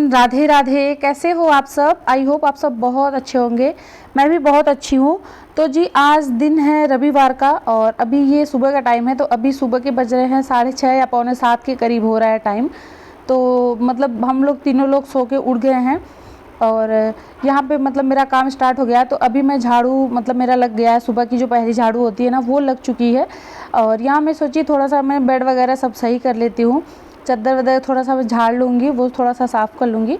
राधे राधे। कैसे हो आप सब? आई होप आप सब बहुत अच्छे होंगे। मैं भी बहुत अच्छी हूँ। तो जी आज दिन है रविवार का और अभी ये सुबह का टाइम है। तो अभी सुबह के बज रहे हैं 6:30 या 6:45 के करीब हो रहा है टाइम। तो मतलब हम लोग तीनों लोग सो के उठ गए हैं और यहाँ पे मतलब मेरा काम स्टार्ट हो गया। तो अभी मैं झाड़ू मतलब मेरा लग गया है, सुबह की जो पहली झाड़ू होती है ना वो लग चुकी है। और यहाँ मैं सोची थोड़ा सा मैं बेड वगैरह सब सही कर लेती हूँ, चद्दर वगैरह थोड़ा सा झाड़ लूँगी, वो थोड़ा सा साफ़ कर लूँगी।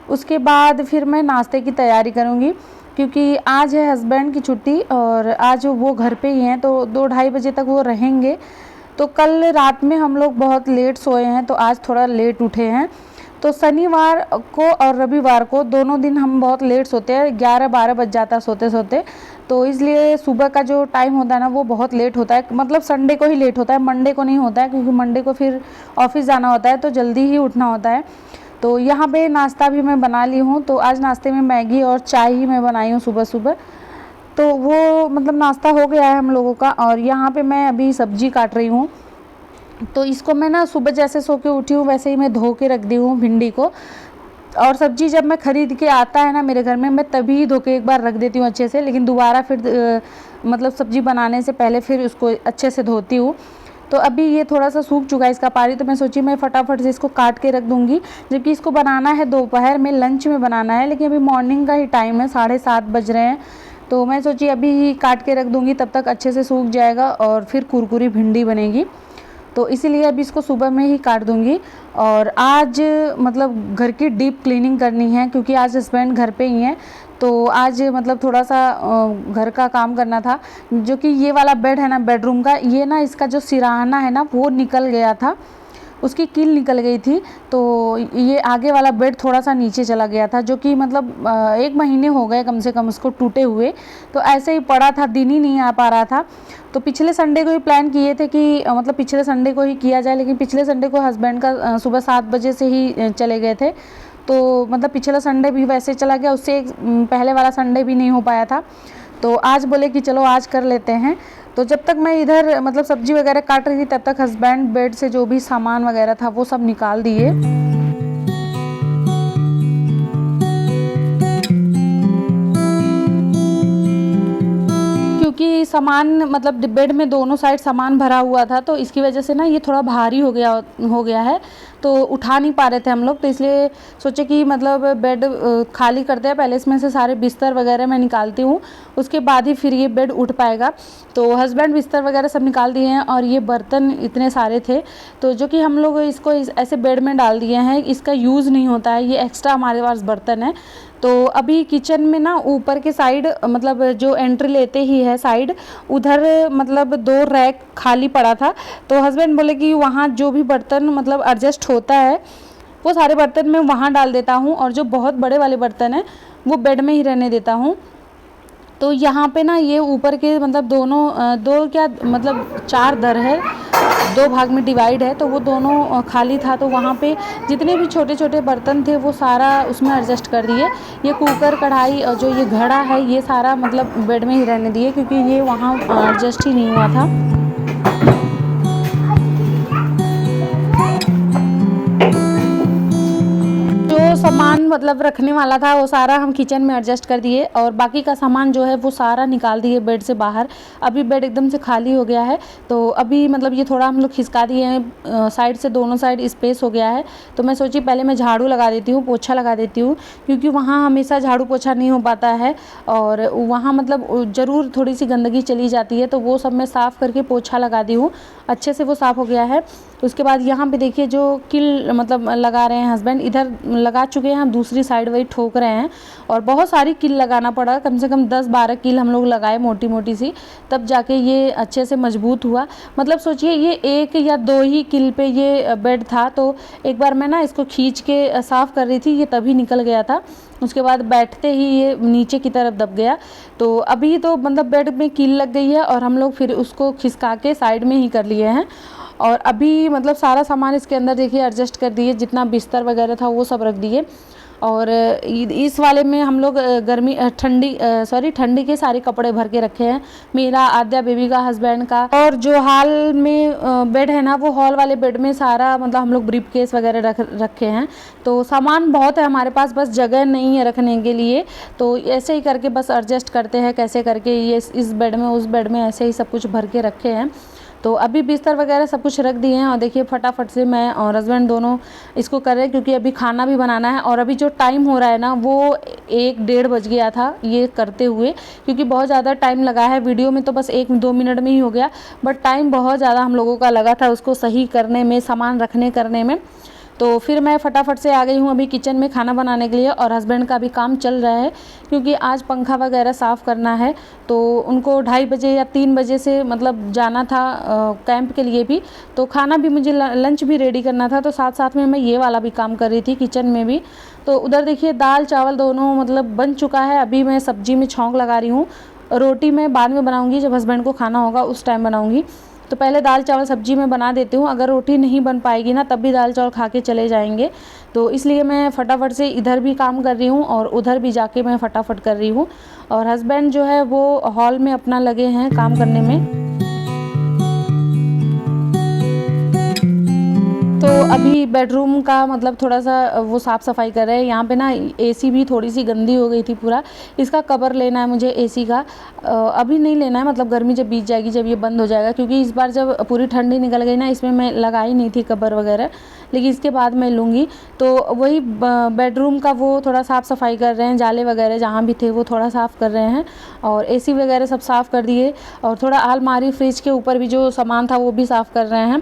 उसके बाद फिर मैं नाश्ते की तैयारी करूँगी क्योंकि आज है हस्बैंड की छुट्टी और आज वो घर पे ही हैं तो 2-2:30 बजे तक वो रहेंगे। तो कल रात में हम लोग बहुत लेट सोए हैं तो आज थोड़ा लेट उठे हैं। तो शनिवार को और रविवार को दोनों दिन हम बहुत लेट सोते हैं, 11-12 बज जाता है सोते सोते। तो इसलिए सुबह का जो टाइम होता है ना वो बहुत लेट होता है, मतलब संडे को ही लेट होता है, मंडे को नहीं होता है क्योंकि मंडे को फिर ऑफिस जाना होता है तो जल्दी ही उठना होता है। तो यहाँ पे नाश्ता भी मैं बना ली हूँ। तो आज नाश्ते में मैगी और चाय ही मैं बनाई हूँ सुबह सुबह। तो वो मतलब नाश्ता हो गया है हम लोगों का। और यहाँ पे मैं अभी सब्जी काट रही हूँ। तो इसको मैं ना सुबह जैसे सो के उठी हूँ वैसे ही मैं धो के रख दी हूँ भिंडी को। और सब्जी जब मैं ख़रीद के आता है ना मेरे घर में, मैं तभी धो के एक बार रख देती हूँ अच्छे से, लेकिन दोबारा फिर मतलब सब्जी बनाने से पहले फिर उसको अच्छे से धोती हूँ। तो अभी ये थोड़ा सा सूख चुका है इसका पानी, तो मैं सोची मैं फटाफट से इसको काट के रख दूँगी। जबकि इसको बनाना है दोपहर में, लंच में बनाना है, लेकिन अभी मॉर्निंग का ही टाइम है, 7:30 बज रहे हैं। तो मैं सोची अभी ही काट के रख दूँगी, तब तक अच्छे से सूख जाएगा और फिर कुरकुरी भिंडी बनेगी। तो इसीलिए अभी इसको सुबह में ही काट दूँगी। और आज मतलब घर की डीप क्लीनिंग करनी है क्योंकि आज हस्बैंड घर पे ही हैं। तो आज मतलब थोड़ा सा घर का काम करना था। जो कि ये वाला बेड है ना बेडरूम का, ये ना इसका जो सिरहाना है ना वो निकल गया था, उसकी कील निकल गई थी। तो ये आगे वाला बेड थोड़ा सा नीचे चला गया था, जो कि मतलब 1 महीने हो गए कम से कम उसको टूटे हुए। तो ऐसे ही पड़ा था, दिन ही नहीं आ पा रहा था। तो पिछले संडे को ही प्लान किए थे कि मतलब पिछले संडे को ही किया जाए, लेकिन पिछले संडे को हस्बैंड का सुबह 7 बजे से ही चले गए थे। तो मतलब पिछला संडे भी वैसे चला गया, उससे पहले वाला संडे भी नहीं हो पाया था। तो आज बोले कि चलो आज कर लेते हैं। तो जब तक मैं इधर मतलब सब्जी वगैरह काट रही थी तब तक हस्बैंड बेड से जो भी सामान वगैरह था वो सब निकाल दिए। क्योंकि सामान मतलब बेड में दोनों साइड सामान भरा हुआ था तो इसकी वजह से ना ये थोड़ा भारी हो गया है। तो उठा नहीं पा रहे थे हम लोग, तो इसलिए सोचे कि मतलब बेड खाली करते हैं, पहले इसमें से सारे बिस्तर वगैरह मैं निकालती हूँ, उसके बाद ही फिर ये बेड उठ पाएगा। तो हस्बैंड बिस्तर वगैरह सब निकाल दिए हैं और ये बर्तन इतने सारे थे तो जो कि हम लोग इसको ऐसे बेड में डाल दिए हैं, इसका यूज़ नहीं होता है, ये एक्स्ट्रा हमारे पास बर्तन है। तो अभी किचन में ना ऊपर के साइड मतलब जो एंट्री लेते ही है साइड, उधर मतलब 2 रैक खाली पड़ा था। तो हस्बैंड बोले कि वहाँ जो भी बर्तन मतलब एडजस्ट होता है वो सारे बर्तन मैं वहाँ डाल देता हूँ और जो बहुत बड़े वाले बर्तन हैं वो बेड में ही रहने देता हूँ। तो यहाँ पे ना ये ऊपर के मतलब दो क्या मतलब 4 दर है, 2 भाग में डिवाइड है, तो वो दोनों खाली था। तो वहाँ पे जितने भी छोटे छोटे बर्तन थे वो सारा उसमें एडजस्ट कर दिए। ये कुकर कढ़ाई और जो ये घड़ा है ये सारा मतलब बेड में ही रहने दिए क्योंकि ये वहाँ एडजस्ट ही नहीं हुआ था। सामान मतलब रखने वाला था वो सारा हम किचन में एडजस्ट कर दिए और बाकी का सामान जो है वो सारा निकाल दिए बेड से बाहर। अभी बेड एकदम से खाली हो गया है तो अभी मतलब ये थोड़ा हम लोग खिसका दिए हैं, साइड से दोनों साइड स्पेस हो गया है। तो मैं सोची पहले मैं झाड़ू लगा देती हूँ, पोछा लगा देती हूँ, क्योंकि वहाँ हमेशा झाड़ू पोछा नहीं हो पाता है और वहाँ मतलब ज़रूर थोड़ी सी गंदगी चली जाती है। तो वो सब मैं साफ़ करके पोछा लगा दी हूँ, अच्छे से वो साफ़ हो गया है। उसके बाद यहाँ पे देखिए जो किल मतलब लगा रहे हैं हस्बैंड, इधर लगा चुके हैं, हम दूसरी साइड वही ठोक रहे हैं और बहुत सारी किल लगाना पड़ा, कम से कम 10-12 किल हम लोग लगाए मोटी मोटी सी, तब जाके ये अच्छे से मजबूत हुआ। मतलब सोचिए ये 1 या 2 ही किल पे ये बेड था। तो एक बार मैं ना इसको खींच के साफ़ कर रही थी, ये तभी निकल गया था, उसके बाद बैठते ही ये नीचे की तरफ दब गया। तो अभी तो मतलब बेड में कील लग गई है और हम लोग फिर उसको खिसका के साइड में ही कर लिए हैं। और अभी मतलब सारा सामान इसके अंदर देखिए एडजस्ट कर दिए, जितना बिस्तर वगैरह था वो सब रख दिए। और इस वाले में हम लोग ठंडी के सारे कपड़े भर के रखे हैं, मेरा, आद्या बेबी का, हस्बैंड का। और जो हॉल में बेड है ना, वो हॉल वाले बेड में सारा मतलब हम लोग ब्रीफ केस वगैरह रखे हैं। तो सामान बहुत है हमारे पास, बस जगह नहीं है रखने के लिए, तो ऐसे ही करके बस एडजस्ट करते हैं कैसे करके, ये इस बेड में उस बेड में ऐसे ही सब कुछ भर के रखे हैं। तो अभी बिस्तर वगैरह सब कुछ रख दिए हैं और देखिए फटाफट से मैं और हस्बैंड दोनों इसको कर रहे हैं, क्योंकि अभी खाना भी बनाना है। और अभी जो टाइम हो रहा है ना, वो 1-1:30 बज गया था ये करते हुए, क्योंकि बहुत ज़्यादा टाइम लगा है। वीडियो में तो बस 1-2 मिनट में ही हो गया, बट टाइम बहुत ज़्यादा हम लोगों का लगा था उसको सही करने में, सामान रखने करने में। तो फिर मैं फटाफट से आ गई हूँ अभी किचन में खाना बनाने के लिए। और हस्बैंड का भी काम चल रहा है, क्योंकि आज पंखा वगैरह साफ़ करना है, तो उनको 2:30 बजे या 3 बजे से मतलब जाना था कैंप के लिए भी। तो खाना भी मुझे लंच भी रेडी करना था, तो साथ साथ में मैं ये वाला भी काम कर रही थी किचन में भी। तो उधर देखिए दाल चावल दोनों मतलब बन चुका है, अभी मैं सब्जी में छौंक लगा रही हूँ। रोटी मैं बाद में बनाऊँगी, जब हस्बैंड को खाना होगा उस टाइम बनाऊँगी। तो पहले दाल चावल सब्जी में बना देती हूँ, अगर रोटी नहीं बन पाएगी ना तब भी दाल चावल खा के चले जाएंगे। तो इसलिए मैं फटाफट से इधर भी काम कर रही हूँ और उधर भी जाके मैं फटाफट कर रही हूँ। और हस्बैंड जो है वो हॉल में अपना लगे हैं काम करने में। तो अभी बेडरूम का मतलब थोड़ा सा वो साफ़ सफाई कर रहे हैं। यहाँ पे ना एसी भी थोड़ी सी गंदी हो गई थी पूरा, इसका कवर लेना है मुझे एसी का। अभी नहीं लेना है, मतलब गर्मी जब बीत जाएगी, जब ये बंद हो जाएगा, क्योंकि इस बार जब पूरी ठंडी निकल गई ना, इसमें मैं लगाई नहीं थी कवर वगैरह, लेकिन इसके बाद मैं लूँगी। तो वही बेडरूम का वो थोड़ा साफ़ सफाई कर रहे हैं, जाले वगैरह जहाँ भी थे वो थोड़ा साफ़ कर रहे हैं, और एसी वगैरह सब साफ़ कर दिए। और थोड़ा अलमारी फ्रिज के ऊपर भी जो सामान था वो भी साफ़ कर रहे हैं।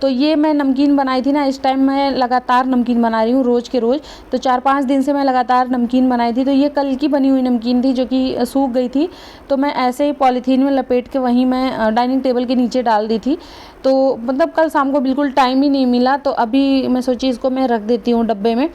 तो ये मैं नमकीन बनाई थी ना, इस टाइम मैं लगातार नमकीन बना रही हूँ रोज़ के रोज़। तो 4-5 दिन से मैं लगातार नमकीन बनाई थी। तो ये कल की बनी हुई नमकीन थी जो कि सूख गई थी, तो मैं ऐसे ही पॉलीथीन में लपेट के वहीं मैं डाइनिंग टेबल के नीचे डाल दी थी। तो मतलब कल शाम को बिल्कुल टाइम ही नहीं मिला, तो अभी मैं सोची इसको मैं रख देती हूँ डब्बे में।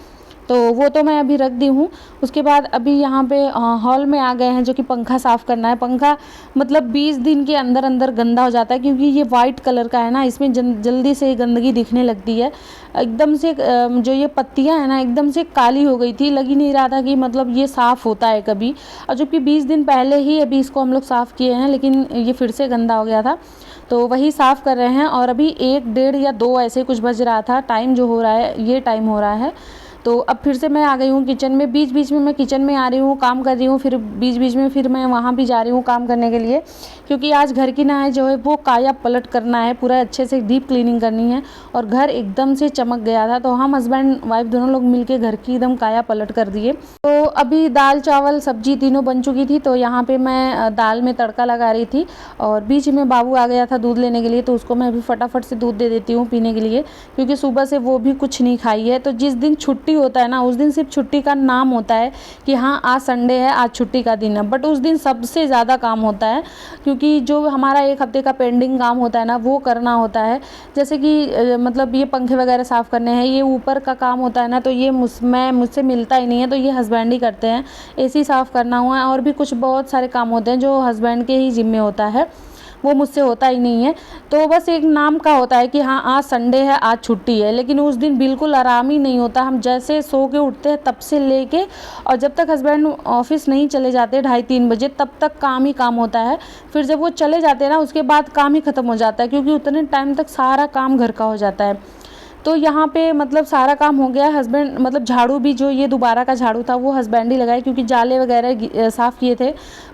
तो वो तो मैं अभी रख दी हूँ। उसके बाद अभी यहाँ पे हॉल में आ गए हैं, जो कि पंखा साफ़ करना है। पंखा मतलब 20 दिन के अंदर अंदर गंदा हो जाता है, क्योंकि ये वाइट कलर का है ना, इसमें जल्दी से गंदगी दिखने लगती है। एकदम से जो ये पत्तियाँ हैं ना, एकदम से काली हो गई थी, लग ही नहीं रहा था कि मतलब ये साफ़ होता है कभी। और जबकि 20 दिन पहले ही अभी इसको हम लोग साफ़ किए हैं, लेकिन ये फिर से गंदा हो गया था। तो वही साफ़ कर रहे हैं। और अभी 1-1:30 या 2 ऐसे कुछ बज रहा था, टाइम जो हो रहा है ये टाइम हो रहा है। तो अब फिर से मैं आ गई हूँ किचन में। बीच बीच में मैं किचन में आ रही हूँ, काम कर रही हूँ, फिर बीच बीच में फिर मैं वहाँ भी जा रही हूँ काम करने के लिए, क्योंकि आज घर की ना है जो है वो काया पलट करना है, पूरा अच्छे से डीप क्लीनिंग करनी है। और घर एकदम से चमक गया था, तो हम हस्बैंड वाइफ दोनों लोग मिलके घर की एकदम काया पलट कर दिए। तो अभी दाल चावल सब्जी तीनों बन चुकी थी, तो यहाँ पे मैं दाल में तड़का लगा रही थी। और बीच में बाबू आ गया था दूध लेने के लिए, तो उसको मैं अभी फटाफट से दूध दे देती हूँ पीने के लिए, क्योंकि सुबह से वो भी कुछ नहीं खाई है। तो जिस दिन छुट्टी होता है ना, उस दिन सिर्फ छुट्टी का नाम होता है कि हाँ आज संडे है, आज छुट्टी का दिन है, बट उस दिन सबसे ज़्यादा काम होता है, क्योंकि जो हमारा 1 हफ्ते का पेंडिंग काम होता है ना, वो करना होता है। जैसे कि मतलब ये पंखे वगैरह साफ़ करने हैं, ये ऊपर का काम होता है ना, तो ये मुझसे मिलता ही नहीं है, तो ये हस्बैंड ही करते हैं। एसी साफ़ करना हुआ, और भी कुछ बहुत सारे काम होते हैं जो हस्बैंड के ही जिम्मे होता है, वो मुझसे होता ही नहीं है। तो बस एक नाम का होता है कि हाँ आज संडे है, आज छुट्टी है, लेकिन उस दिन बिल्कुल आराम ही नहीं होता। हम जैसे सो के उठते हैं तब से लेके, और जब तक हस्बैंड ऑफिस नहीं चले जाते 2:30-3 बजे, तब तक काम ही काम होता है। फिर जब वो चले जाते हैं ना, उसके बाद काम ही ख़त्म हो जाता है, क्योंकि उतने टाइम तक सारा काम घर का हो जाता है। तो यहाँ पे मतलब सारा काम हो गया। हस्बैंड मतलब झाड़ू भी, जो ये दोबारा का झाड़ू था वो हस्बैंड ही लगाए, क्योंकि जाले वगैरह साफ़ किए थे।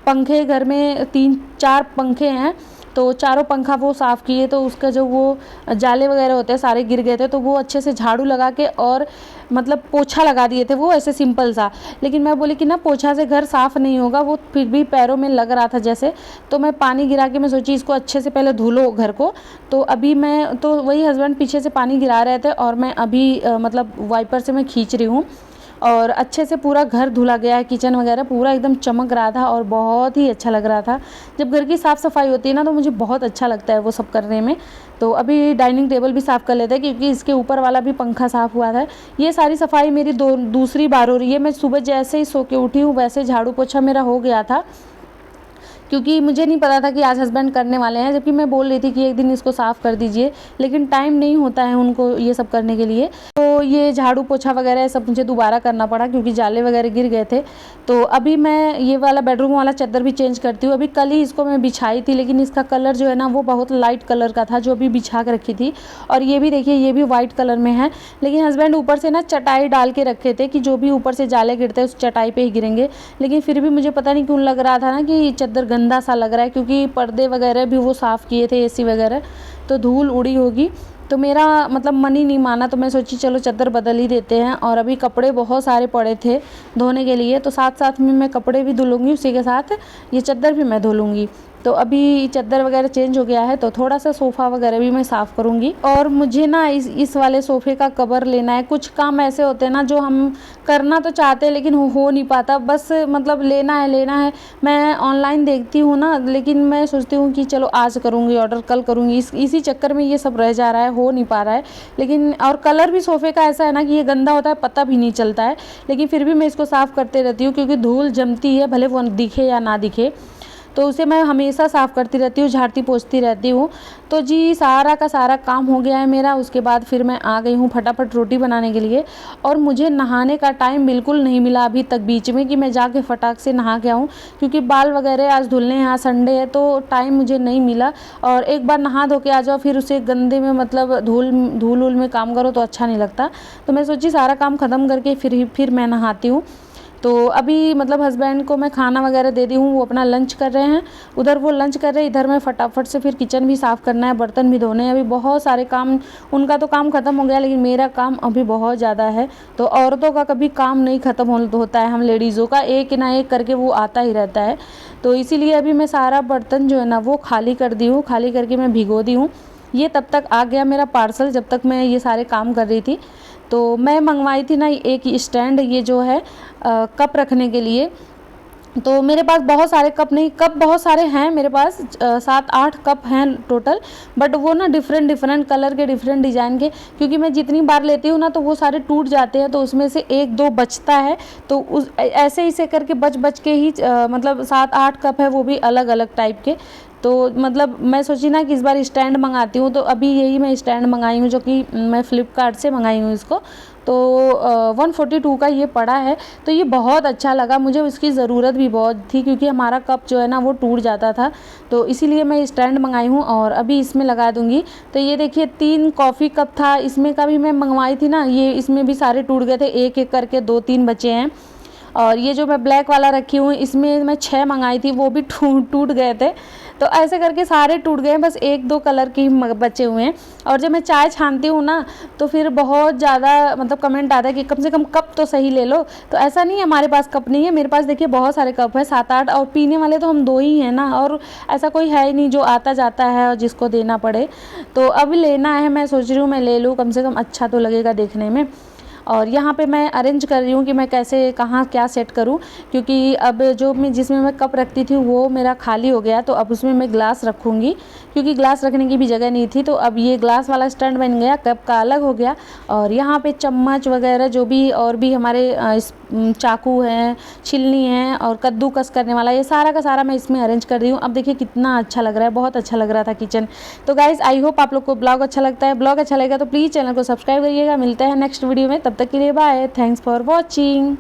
पंखे घर में 3-4 पंखे हैं, तो चारों पंखा वो साफ़ किए, तो उसका जो वो जाले वगैरह होते हैं सारे गिर गए थे, तो वो अच्छे से झाड़ू लगा के और मतलब पोछा लगा दिए थे, वो ऐसे सिंपल सा। लेकिन मैं बोली कि ना पोछा से घर साफ़ नहीं होगा, वो फिर भी पैरों में लग रहा था जैसे, तो मैं पानी गिरा के मैं सोची इसको अच्छे से पहले धो लो घर को। तो अभी मैं तो वही हस्बैंड पीछे से पानी गिरा रहे थे, और मैं अभी मतलब वाइपर से मैं खींच रही हूँ, और अच्छे से पूरा घर धुला गया है। किचन वगैरह पूरा एकदम चमक रहा था और बहुत ही अच्छा लग रहा था। जब घर की साफ़ सफाई होती है ना, तो मुझे बहुत अच्छा लगता है वो सब करने में। तो अभी डाइनिंग टेबल भी साफ़ कर लेते हैं, क्योंकि इसके ऊपर वाला भी पंखा साफ़ हुआ था। ये सारी सफाई मेरी दूसरी बार हो रही है। मैं सुबह जैसे ही सो के उठी हूँ, वैसे झाड़ू पोछा मेरा हो गया था, क्योंकि मुझे नहीं पता था कि आज हस्बैंड करने वाले हैं, जबकि मैं बोल रही थी कि एक दिन इसको साफ़ कर दीजिए, लेकिन टाइम नहीं होता है उनको ये सब करने के लिए। तो ये झाड़ू पोछा वगैरह सब मुझे दोबारा करना पड़ा क्योंकि जाले वगैरह गिर गए थे। तो अभी मैं ये वाला बेडरूम वाला चादर भी चेंज करती हूँ। अभी कल ही इसको मैं बिछाई थी, लेकिन इसका कलर जो है ना वो बहुत लाइट कलर का था जो अभी बिछा के रखी थी। और ये भी देखिए, ये भी वाइट कलर में है, लेकिन हस्बैंड ऊपर से ना चटाई डाल के रखे थे कि जो भी ऊपर से जाले गिरते हैं उस चटाई पे ही गिरेंगे। लेकिन फिर भी मुझे पता नहीं क्यों लग रहा था ना कि चादर गंदा सा लग रहा है, क्योंकि पर्दे वगैरह भी वो साफ़ किए थे, एसी वगैरह, तो धूल उड़ी होगी। तो मेरा मतलब मन ही नहीं माना, तो मैं सोची चलो चादर बदल ही देते हैं। और अभी कपड़े बहुत सारे पड़े थे धोने के लिए, तो साथ साथ में मैं कपड़े भी धुल लूँगी, उसी के साथ ये चादर भी मैं धो लूँगी। तो अभी चादर वगैरह चेंज हो गया है, तो थोड़ा सा सोफ़ा वगैरह भी मैं साफ़ करूँगी। और मुझे ना इस वाले सोफ़े का कवर लेना है। कुछ काम ऐसे होते हैं ना जो हम करना तो चाहते हैं लेकिन हो नहीं पाता, बस मतलब लेना है। मैं ऑनलाइन देखती हूँ ना, लेकिन मैं सोचती हूँ कि चलो आज करूँगी ऑर्डर, कल करूँगी, इसी चक्कर में ये सब रह जा रहा है, हो नहीं पा रहा है। लेकिन और कलर भी सोफ़े का ऐसा है ना कि ये गंदा होता है, पता भी नहीं चलता है, लेकिन फिर भी मैं इसको साफ़ करते रहती हूँ क्योंकि धूल जमती है, भले वो दिखे या ना दिखे, तो उसे मैं हमेशा साफ़ करती रहती हूँ, झाड़ती पोंछती रहती हूँ। तो जी सारा का सारा काम हो गया है मेरा। उसके बाद फिर मैं आ गई हूँ फटाफट रोटी बनाने के लिए। और मुझे नहाने का टाइम बिल्कुल नहीं मिला अभी तक बीच में कि मैं जाके फटाक से नहा के आऊँ, क्योंकि बाल वगैरह आज धुलने हैं, आज संडे है तो टाइम मुझे नहीं मिला। और एक बार नहा धो के आ जाओ फिर उसे गंदे में मतलब धूल में काम करो तो अच्छा नहीं लगता। तो मैं सोची सारा काम ख़त्म करके फिर मैं नहाती हूँ। तो अभी मतलब हस्बैंड को मैं खाना वगैरह दे दी हूँ, वो अपना लंच कर रहे हैं, उधर वो लंच कर रहे हैं, इधर मैं फटाफट से फिर किचन भी साफ़ करना है, बर्तन भी धोने हैं। अभी बहुत सारे काम, उनका तो काम ख़त्म हो गया लेकिन मेरा काम अभी बहुत ज़्यादा है। तो औरतों का कभी काम नहीं ख़त्म होता है, हम लेडीज़ों का एक ना एक करके वो आता ही रहता है। तो इसीलिए अभी मैं सारा बर्तन जो है ना वो खाली कर दी हूँ, खाली करके मैं भिगो दी हूँ। ये तब तक आ गया मेरा पार्सल, जब तक मैं ये सारे काम कर रही थी। तो मैं मंगवाई थी ना एक स्टैंड, ये जो है कप रखने के लिए। तो मेरे पास बहुत सारे कप बहुत सारे हैं मेरे पास, 7-8 कप हैं टोटल, बट वो ना डिफरेंट कलर के, डिफरेंट डिज़ाइन के, क्योंकि मैं जितनी बार लेती हूँ ना तो वो सारे टूट जाते हैं, तो उसमें से 1-2 बचता है। तो उस ऐसे करके बच के ही मतलब 7-8 कप है, वो भी अलग अलग टाइप के। तो मतलब मैं सोची ना कि इस बार स्टैंड मंगाती हूँ, तो अभी यही मैं स्टैंड मंगाई हूँ जो कि मैं फ़्लिपकार्ट से मंगाई हूँ इसको। तो 142 का ये पड़ा है, तो ये बहुत अच्छा लगा मुझे, उसकी ज़रूरत भी बहुत थी क्योंकि हमारा कप जो है ना वो टूट जाता था, तो इसीलिए मैं स्टैंड मंगाई हूँ और अभी इसमें लगा दूँगी। तो ये देखिए 3 कॉफ़ी कप था, इसमें का भी मैं मंगवाई थी ना, ये इसमें भी सारे टूट गए थे, एक करके 2-3 बचे हैं। और ये जो मैं ब्लैक वाला रखी हूँ इसमें मैं 6 मंगाई थी, वो भी टूट गए थे। तो ऐसे करके सारे टूट गए हैं, बस 1-2 कलर के ही बचे हुए हैं। और जब मैं चाय छानती हूँ ना तो फिर बहुत ज़्यादा मतलब कमेंट आता है कि कम से कम कप तो सही ले लो। तो ऐसा नहीं है हमारे पास कप नहीं है, मेरे पास देखिए बहुत सारे कप है, 7-8, और पीने वाले तो हम 2 ही हैं ना, और ऐसा कोई है ही नहीं जो आता जाता है और जिसको देना पड़े। तो अब लेना है, मैं सोच रही हूँ मैं ले लूँ, कम से कम अच्छा तो लगेगा देखने में। और यहाँ पे मैं अरेंज कर रही हूँ कि मैं कैसे कहाँ क्या सेट करूँ, क्योंकि अब जो मैं जिसमें मैं कप रखती थी वो मेरा खाली हो गया, तो अब उसमें मैं ग्लास रखूँगी, क्योंकि ग्लास रखने की भी जगह नहीं थी। तो अब ये ग्लास वाला स्टैंड बन गया, कप का अलग हो गया। और यहाँ पे चम्मच वगैरह जो भी और भी हमारे चाकू हैं, छिलनी है और कद्दूकस करने वाला, ये सारा का सारा मैं इसमें अरेंज कर रही हूँ। अब देखिए कितना अच्छा लग रहा है, बहुत अच्छा लग रहा था किचन। तो गाइज़ आई होप आप लोग को ब्लॉग अच्छा लगता है, ब्लॉग अच्छा लगेगा तो प्लीज़ चैनल को सब्सक्राइब करिएगा। मिलते हैं नेक्स्ट वीडियो में, तब तक के लिए बाय, थैंक्स फॉर वॉचिंग।